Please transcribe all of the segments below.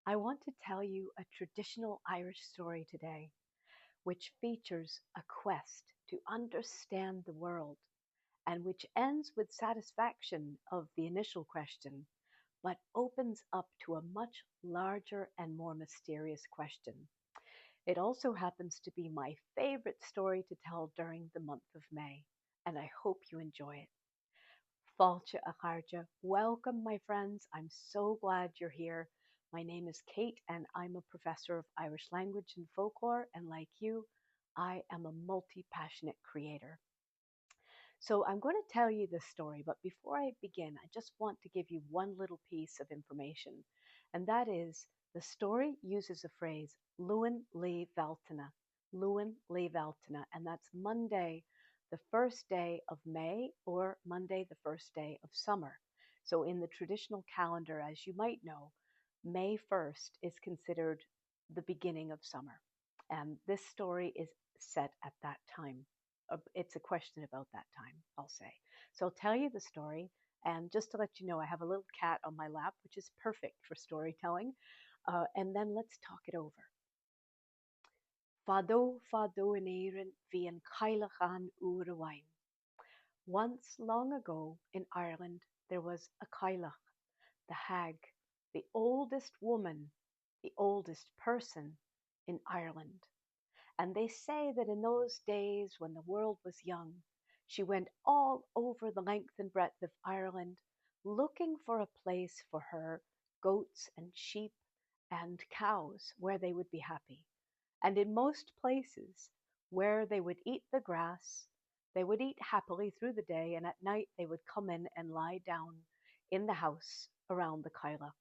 I want to tell you a traditional Irish story today, which features a quest to understand the world and which ends with satisfaction of the initial question, but opens up to a much larger and more mysterious question. It also happens to be my favorite story to tell during the month of May, and I hope you enjoy it. Fáilte a chairde. Welcome, my friends. I'm so glad you're here. My name is Kate, and I'm a professor of Irish language and folklore. And like you, I am a multi passionate creator. So I'm going to tell you this story, but before I begin, I just want to give you one little piece of information, and that is the story uses a phrase, Luan Lae Bhealtaine, Luan Lae Bhealtaine, and that's Monday, the first day of May, or Monday, the first day of summer. So in the traditional calendar, as you might know, May 1st is considered the beginning of summer, and this story is set at that time. It's a question about that time, I'll say. So I'll tell you the story. And just to let you know, I have a little cat on my lap, which is perfect for storytelling. And then let's talk it over. Fado, fado in éireann bhí an Cailleach an uair amháin. Once long ago in Ireland, there was a Cailleach, the hag, the oldest woman, the oldest person in Ireland. And they say that in those days when the world was young, she went all over the length and breadth of Ireland looking for a place for her goats and sheep and cows where they would be happy. And in most places where they would eat the grass, they would eat happily through the day, and at night they would come in and lie down in the house around the Cailleach.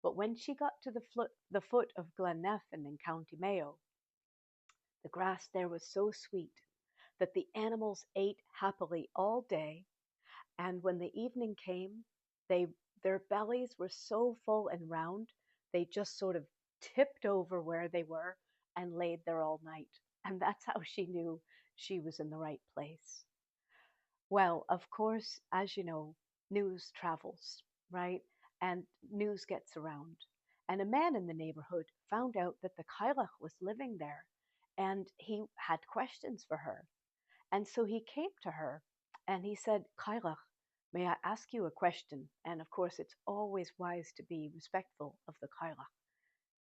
But when she got to the foot of Glen Neffen in County Mayo, the grass there was so sweet that the animals ate happily all day, and when the evening came, they their bellies were so full and round, they just sort of tipped over where they were and laid there all night. And that's how she knew she was in the right place. Well, of course, as you know, news travels, right? And news gets around. And a man in the neighborhood found out that the Cailleach was living there and he had questions for her. And so he came to her and he said, Cailleach, may I ask you a question? And of course, it's always wise to be respectful of the Cailleach.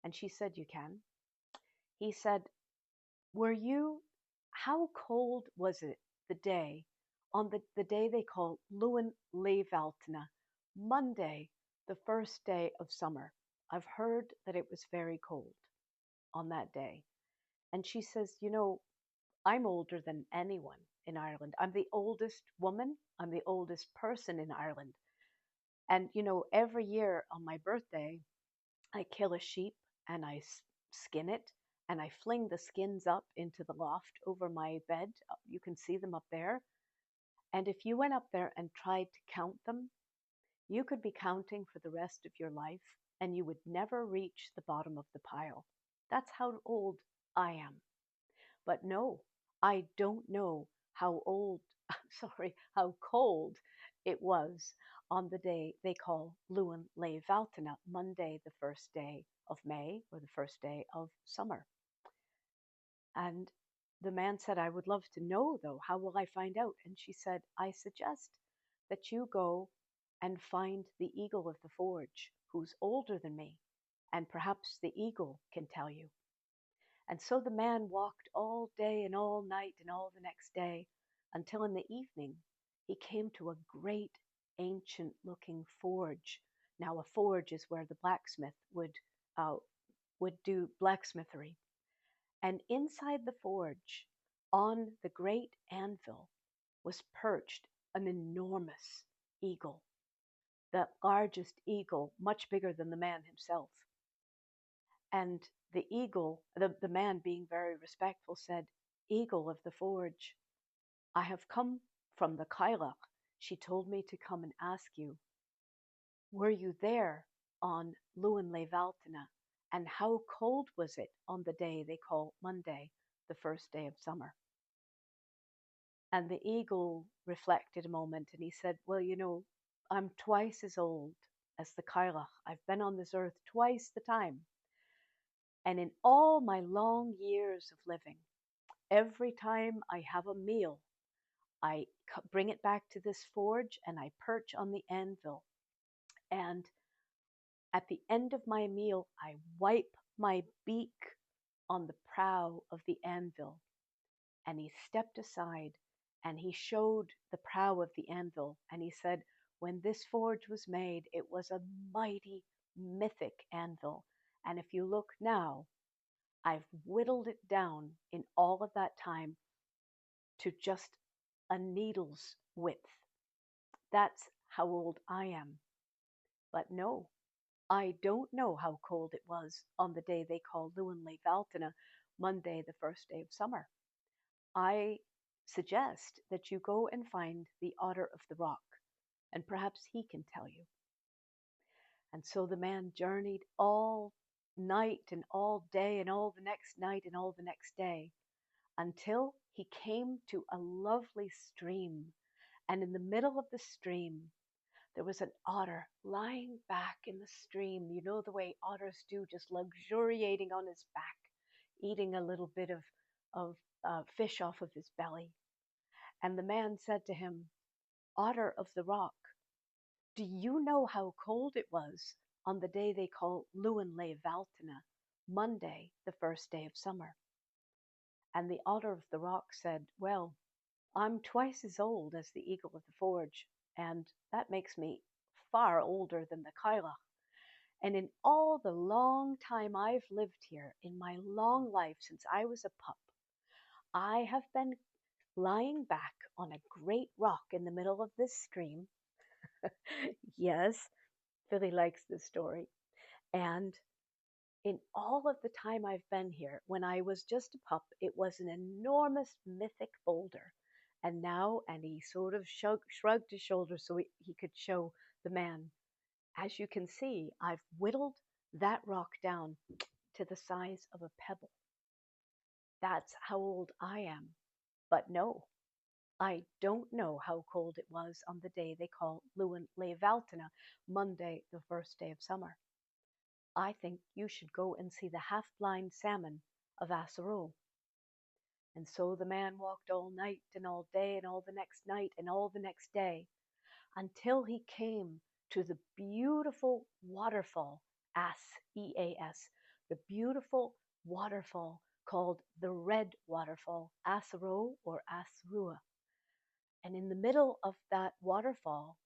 And she said, you can. He said, were you, how cold was it the day, on the day they call Luan Lae Bhealtaine, Monday, the first day of summer? I've heard that it was very cold on that day. And she says, I'm older than anyone in Ireland. I'm the oldest woman. I'm the oldest person in Ireland. And, every year on my birthday, I kill a sheep and I skin it and I fling the skins up into the loft over my bed. You can see them up there. And if you went up there and tried to count them, you could be counting for the rest of your life and you would never reach the bottom of the pile. That's how old I am. But no, I don't know how old, sorry, how cold it was on the day they call Luan Lae Bhealtaine, Monday, the first day of May, or the first day of summer. And the man said, I would love to know, though. How will I find out? And she said, I suggest that you go and find the eagle of the forge, who's older than me, and perhaps the eagle can tell you. And so the man walked all day and all night and all the next day until in the evening he came to a great ancient looking forge. Now a forge is where the blacksmith would do blacksmithery. And inside the forge, on the great anvil, was perched an enormous eagle, the largest eagle, much bigger than the man himself. And the eagle, the man being very respectful, said, Eagle of the forge, I have come from the Cailleach. She told me to come and ask you, were you there on Luan Lae Bhealtaine? And how cold was it on the day they call Monday, the first day of summer? And the eagle reflected a moment and he said, well, I'm twice as old as the Cailleach. I've been on this earth twice the time. And in all my long years of living, every time I have a meal, I bring it back to this forge and I perch on the anvil. And at the end of my meal, I wipe my beak on the prow of the anvil. And he stepped aside and he showed the prow of the anvil. And he said, when this forge was made, it was a mighty, mythic anvil. And if you look now, I've whittled it down in all of that time to just a needle's width. That's how old I am. But no, I don't know how cold it was on the day they call Luan Lae Bhealtaine, Monday, the first day of summer. I suggest that you go and find the Otter of the Rock, and perhaps he can tell you. And so the man journeyed all night and all day and all the next night and all the next day until he came to a lovely stream. And in the middle of the stream, there was an otter lying back in the stream. You know the way otters do, just luxuriating on his back, eating a little bit of fish off of his belly. And the man said to him, Otter of the Rock, do you know how cold it was on the day they call Luan Lae Bhealtaine, Monday, the first day of summer? And the Otter of the Rock said, well, I'm twice as old as the Eagle of the Forge, and that makes me far older than the Cailleach. And in all the long time I've lived here, in my long life since I was a pup, I have been lying back on a great rock in the middle of this stream. Yes, Billy likes this story. And in all of the time I've been here, when I was just a pup, it was an enormous mythic boulder. And now, and he sort of shrugged his shoulders so he could show the man. As you can see, I've whittled that rock down to the size of a pebble. That's how old I am. But no, I don't know how cold it was on the day they call Luan Lae Bhealtaine, Monday, the first day of summer. I think you should go and see the half-blind salmon of Asaro. And so the man walked all night and all day and all the next night and all the next day until he came to the beautiful waterfall, Eas, the beautiful waterfall called the Red Waterfall, Asaro or Asrua. And in the middle of that waterfall,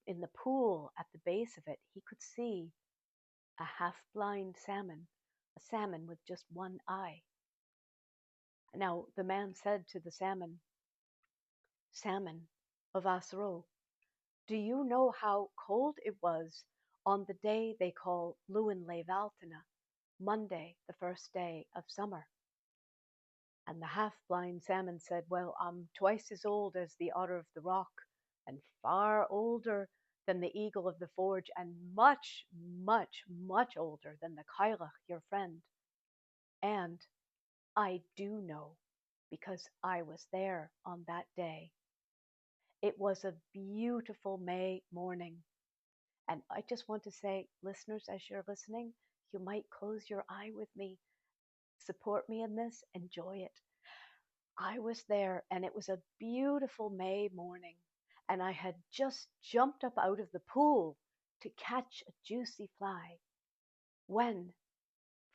in the pool at the base of it, he could see a half-blind salmon, a salmon with just one eye. Now the man said to the salmon, Salmon of Asaro, do you know how cold it was on the day they call Luan Lae Bhealtaine, Monday, the first day of summer? And the half-blind salmon said, well, I'm twice as old as the Otter of the Rock, and far older than the Eagle of the Forge, and much, much, much older than the Cailleach, your friend. And I do know, because I was there on that day. It was a beautiful May morning. And I just want to say, listeners, as you're listening, you might close your eye with me. Support me in this. Enjoy it. I was there, and it was a beautiful May morning. And I had just jumped up out of the pool to catch a juicy fly when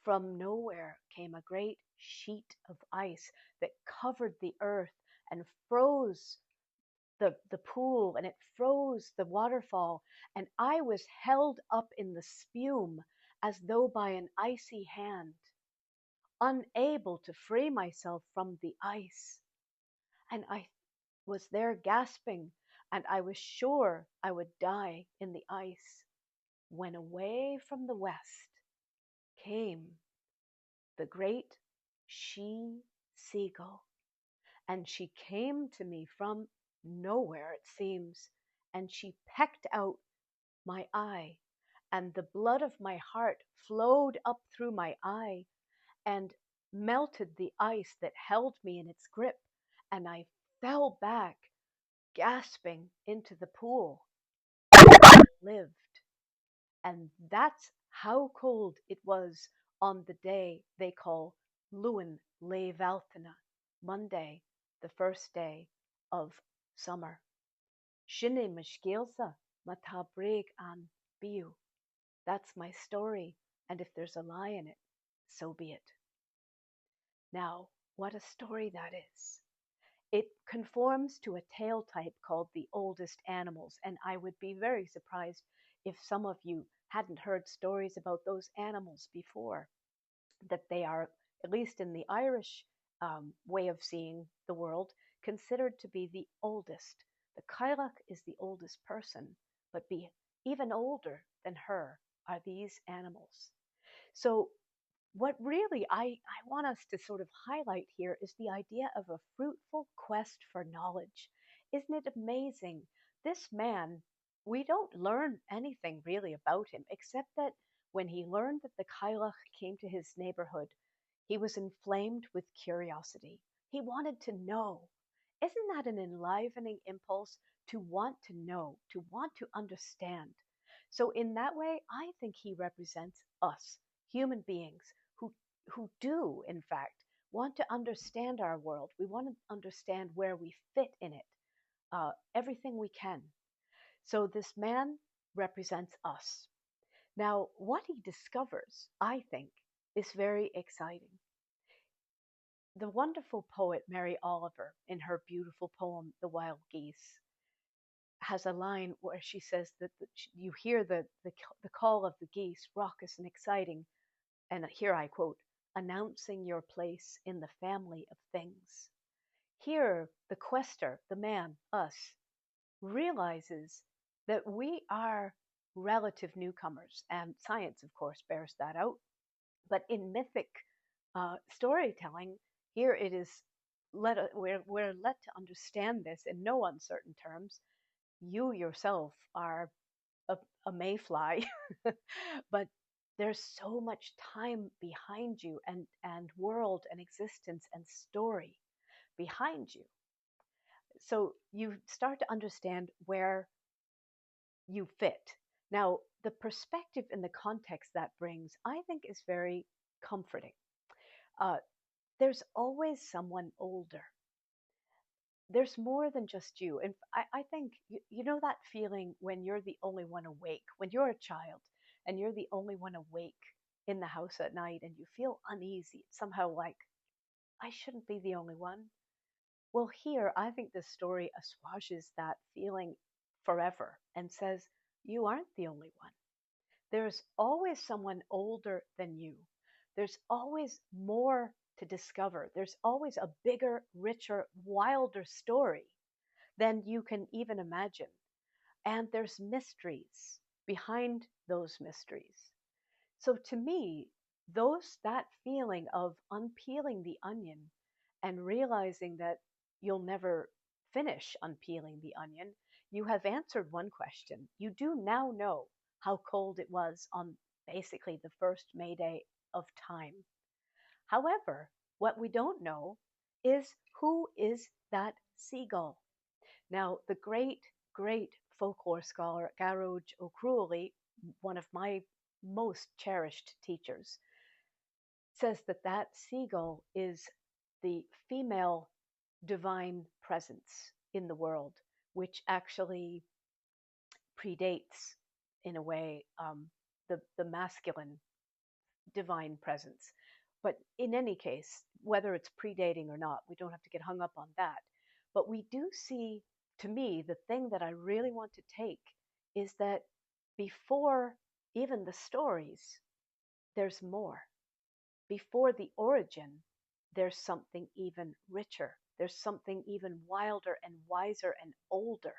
from nowhere came a great sheet of ice that covered the earth and froze the pool, and it froze the waterfall, and I was held up in the spume as though by an icy hand, unable to free myself from the ice. And I was there gasping, and I was sure I would die in the ice, when away from the west came the great she-seagull. And she came to me from nowhere, it seems, and she pecked out my eye, and the blood of my heart flowed up through my eye and melted the ice that held me in its grip, and I fell back, gasping into the pool. I lived. And that's how cold it was on the day they call Luan Lae Bhealtaine, Monday, the first day of summer. Shinne mishgilsa matabrig an biu. That's my story, and if there's a lie in it, so be it. Now, what a story that is. It conforms to a tale type called the oldest animals, and I would be very surprised if some of you hadn't heard stories about those animals before, that they are, at least in the Irish way of seeing the world, considered to be the oldest. The Cailleach is the oldest person, but be even older than her are these animals. So what really I want us to sort of highlight here is the idea of a fruitful quest for knowledge. Isn't it amazing? This man, we don't learn anything really about him, except that when he learned that the Cailleach came to his neighborhood, he was inflamed with curiosity. He wanted to know. Isn't that an enlivening impulse to want to know, to want to understand? So, in that way, I think he represents us, human beings, who do, in fact, want to understand our world. We want to understand where we fit in it, everything we can. So this man represents us. Now, what he discovers, I think, is very exciting. The wonderful poet Mary Oliver, in her beautiful poem, The Wild Geese, has a line where she says that you hear the call of the geese, raucous and exciting, and here I quote, announcing your place in the family of things. Here, the quester, the man, us, realizes that we are relative newcomers, and science, of course, bears that out. But in mythic storytelling, here it is we're let to understand this in no uncertain terms. You yourself are a, a mayfly, but there's so much time behind you and world and existence and story behind you. So you start to understand where you fit. Now, the perspective and the context that brings, I think, is very comforting. Uh, there's always someone older. There's more than just you. And I think, you know that feeling when you're the only one awake, when you're a child and you're the only one awake in the house at night and you feel uneasy, somehow like, I shouldn't be the only one. Well, here, I think this story assuages that feeling forever and says, you aren't the only one. There's always someone older than you. There's always more to discover. There's always a bigger, richer, wilder story than you can even imagine. And there's mysteries behind those mysteries. So to me, that feeling of unpeeling the onion and realizing that you'll never finish unpeeling the onion, you have answered one question. You do now know how cold it was on basically the first May Day of time. However, what we don't know is who is that seagull. Now, the great folklore scholar Gearoid O Crualaoich, one of my most cherished teachers, says that that seagull is the female divine presence in the world, which actually predates, in a way, the masculine divine presence. But in any case, whether it's predating or not, we don't have to get hung up on that. But we do see, to me, the thing that I really want to take is that before even the stories, there's more. Before the origin, there's something even richer. There's something even wilder and wiser and older.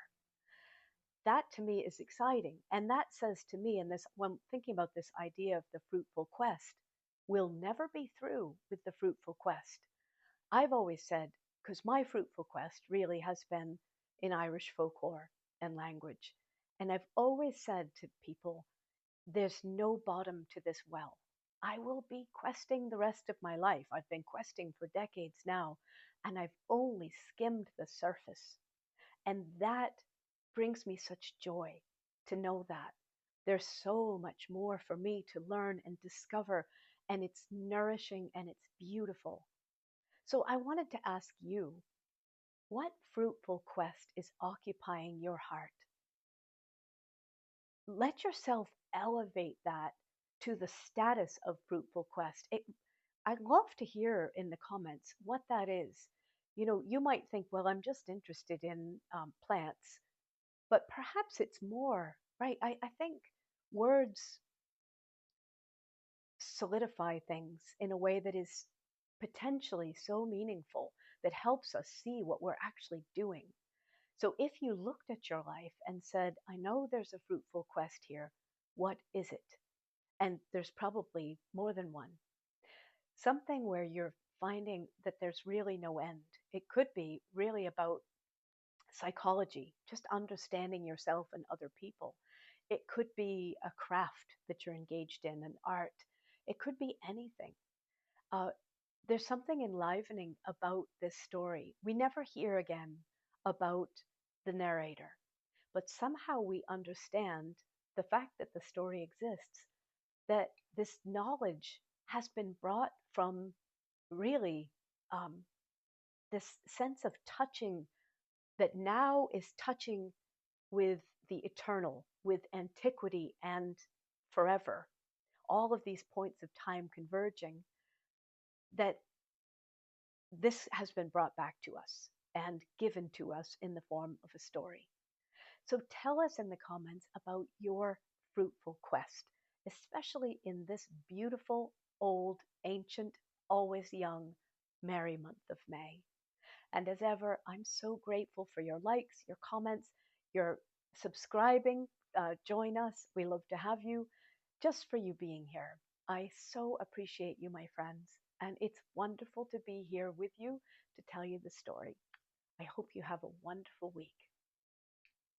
That to me is exciting. And that says to me, and this, when thinking about this idea of the fruitful quest, we'll never be through with the fruitful quest. I've always said, because my fruitful quest really has been in Irish folklore and language. And I've always said to people, there's no bottom to this well. I will be questing the rest of my life. I've been questing for decades now, and I've only skimmed the surface. And that brings me such joy to know that. There's so much more for me to learn and discover, and it's nourishing and it's beautiful. So I wanted to ask you, what fruitful quest is occupying your heart? Let yourself elevate that to the status of fruitful quest. I'd love to hear in the comments what that is. You might think, well, I'm just interested in plants, but perhaps it's more, right? I think words solidify things in a way that is potentially so meaningful that helps us see what we're actually doing. So if you looked at your life and said, I know there's a fruitful quest here, what is it? And there's probably more than one. Something where you're finding that there's really no end. It could be really about psychology, just understanding yourself and other people. It could be a craft that you're engaged in, an art. It could be anything. Uh, there's something enlivening about this story. We never hear again about the narrator, but somehow we understand the fact that the story exists, that this knowledge has been brought from really um, this sense of touching that now is touching with the eternal, with antiquity and forever, all of these points of time converging, that this has been brought back to us and given to us in the form of a story. So tell us in the comments about your fruitful quest, especially in this beautiful, old, ancient, always young, merry month of May. And as ever, I'm so grateful for your likes, your comments, your subscribing. Join us. We love to have you, just for you being here. I so appreciate you, my friends. And it's wonderful to be here with you to tell you the story. I hope you have a wonderful week.